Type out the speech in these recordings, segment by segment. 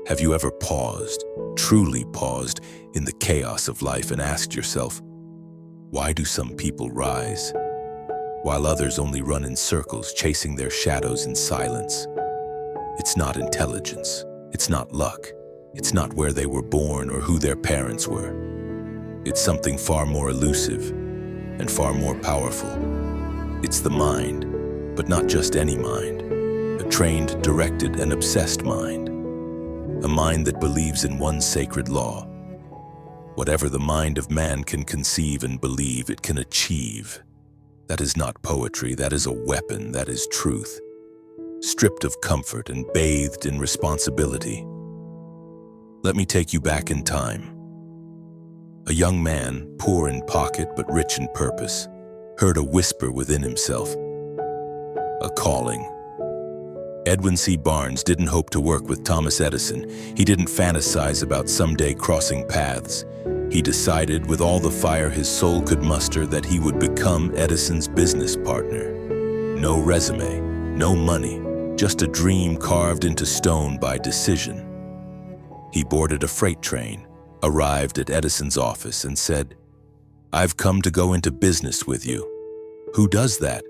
Have you ever paused, truly paused, in the chaos of life and asked yourself, why do some people rise, while others only run in circles, chasing their shadows in silence? It's not intelligence, it's not luck, it's not where they were born or who their parents were. It's something far more elusive and far more powerful. It's the mind, but not just any mind. A trained, directed, and obsessed mind. A mind that believes in one sacred law. Whatever the mind of man can conceive and believe, it can achieve. That is not poetry, that is a weapon, that is truth. Stripped of comfort and bathed in responsibility. Let me take you back in time. A young man, poor in pocket but rich in purpose, heard a whisper within himself. A calling. Edwin C. Barnes didn't hope to work with Thomas Edison. He didn't fantasize about someday crossing paths. He decided, with all the fire his soul could muster, that he would become Edison's business partner. No resume, no money, just a dream carved into stone by decision. He boarded a freight train, arrived at Edison's office, and said, "I've come to go into business with you." Who does that?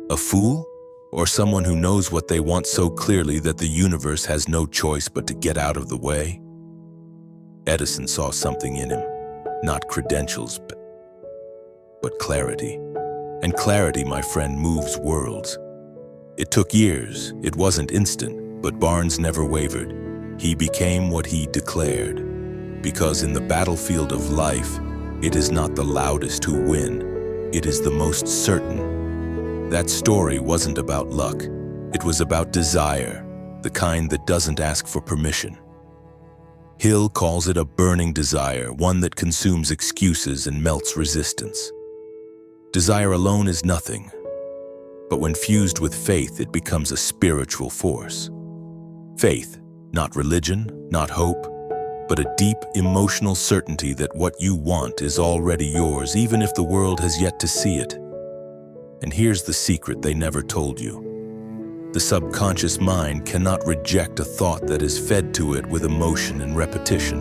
A fool? Or someone who knows what they want so clearly that the universe has no choice but to get out of the way? Edison saw something in him, not credentials, but clarity. And clarity, my friend, moves worlds. It took years, it wasn't instant, but Barnes never wavered. He became what he declared. Because in the battlefield of life, it is not the loudest who win, it is the most certain. That story wasn't about luck. It was about desire, the kind that doesn't ask for permission. Hill calls it a burning desire, one that consumes excuses and melts resistance. Desire alone is nothing, but when fused with faith, it becomes a spiritual force. Faith, not religion, not hope, but a deep emotional certainty that what you want is already yours, even if the world has yet to see it. And here's the secret they never told you. The subconscious mind cannot reject a thought that is fed to it with emotion and repetition.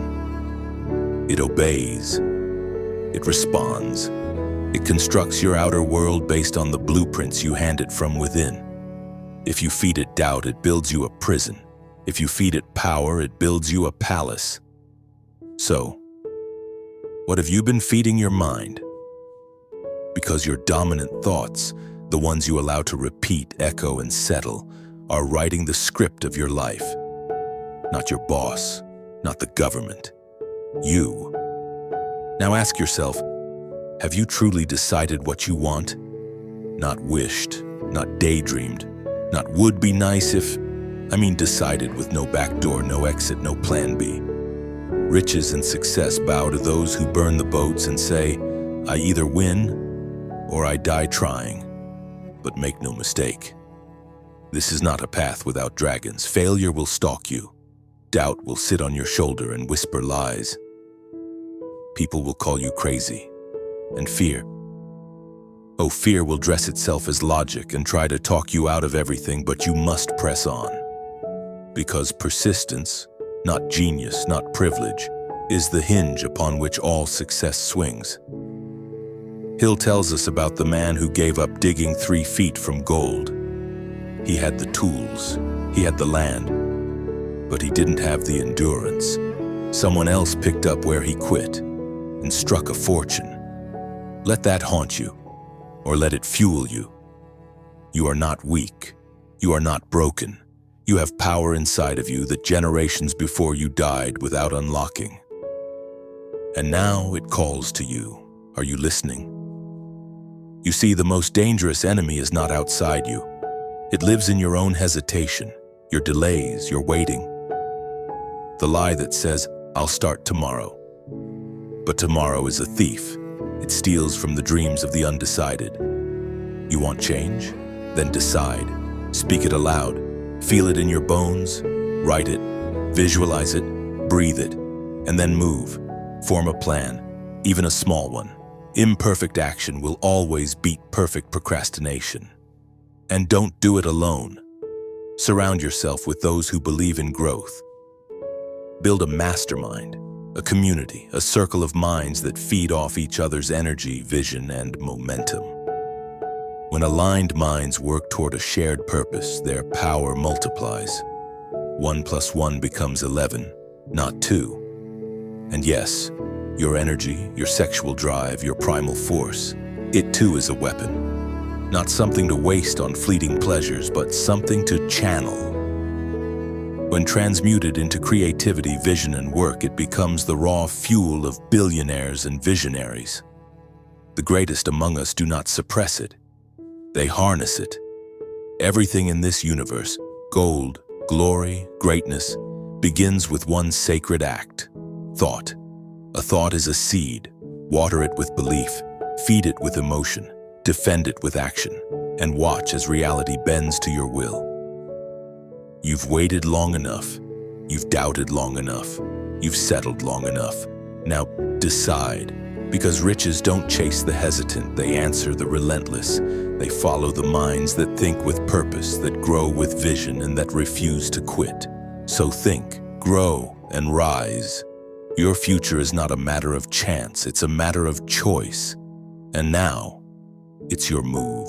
It obeys. It responds. It constructs your outer world based on the blueprints you hand it from within. If you feed it doubt, it builds you a prison. If you feed it power, it builds you a palace. So, what have you been feeding your mind? Because your dominant thoughts, the ones you allow to repeat, echo, and settle, are writing the script of your life. Not your boss, not the government. You. Now ask yourself, have you truly decided what you want? Not wished, not daydreamed, not would be nice if, decided with no back door, no exit, no plan B. Riches and success bow to those who burn the boats and say, I either win or I die trying. But make no mistake, this is not a path without dragons. Failure will stalk you. Doubt will sit on your shoulder and whisper lies. People will call you crazy. And fear. Oh, fear will dress itself as logic and try to talk you out of everything, but you must press on. Because persistence, not genius, not privilege, is the hinge upon which all success swings. Hill tells us about the man who gave up digging 3 feet from gold. He had the tools, he had the land, but he didn't have the endurance. Someone else picked up where he quit and struck a fortune. Let that haunt you, or let it fuel you. You are not weak, you are not broken. You have power inside of you that generations before you died without unlocking. And now it calls to you. Are you listening? You see, the most dangerous enemy is not outside you. It lives in your own hesitation, your delays, your waiting. The lie that says, I'll start tomorrow. But tomorrow is a thief. It steals from the dreams of the undecided. You want change? Then decide. Speak it aloud. Feel it in your bones. Write it. Visualize it. Breathe it. And then move. Form a plan, even a small one. Imperfect action will always beat perfect procrastination. And don't do it alone. Surround yourself with those who believe in growth. Build a mastermind, a community, a circle of minds that feed off each other's energy, vision, and momentum. When aligned minds work toward a shared purpose, their power multiplies. 1 + 1 becomes 11, not 2. And yes, your energy, your sexual drive, your primal force, it too is a weapon. Not something to waste on fleeting pleasures, but something to channel. When transmuted into creativity, vision, and work, it becomes the raw fuel of billionaires and visionaries. The greatest among us do not suppress it. They harness it. Everything in this universe, gold, glory, greatness, begins with one sacred act: thought. A thought is a seed. Water it with belief, feed it with emotion, defend it with action, and watch as reality bends to your will. You've waited long enough. You've doubted long enough. You've settled long enough. Now decide, because riches don't chase the hesitant, they answer the relentless. They follow the minds that think with purpose, that grow with vision, and that refuse to quit. So think, grow, and rise. Your future is not a matter of chance, it's a matter of choice. And now, it's your move.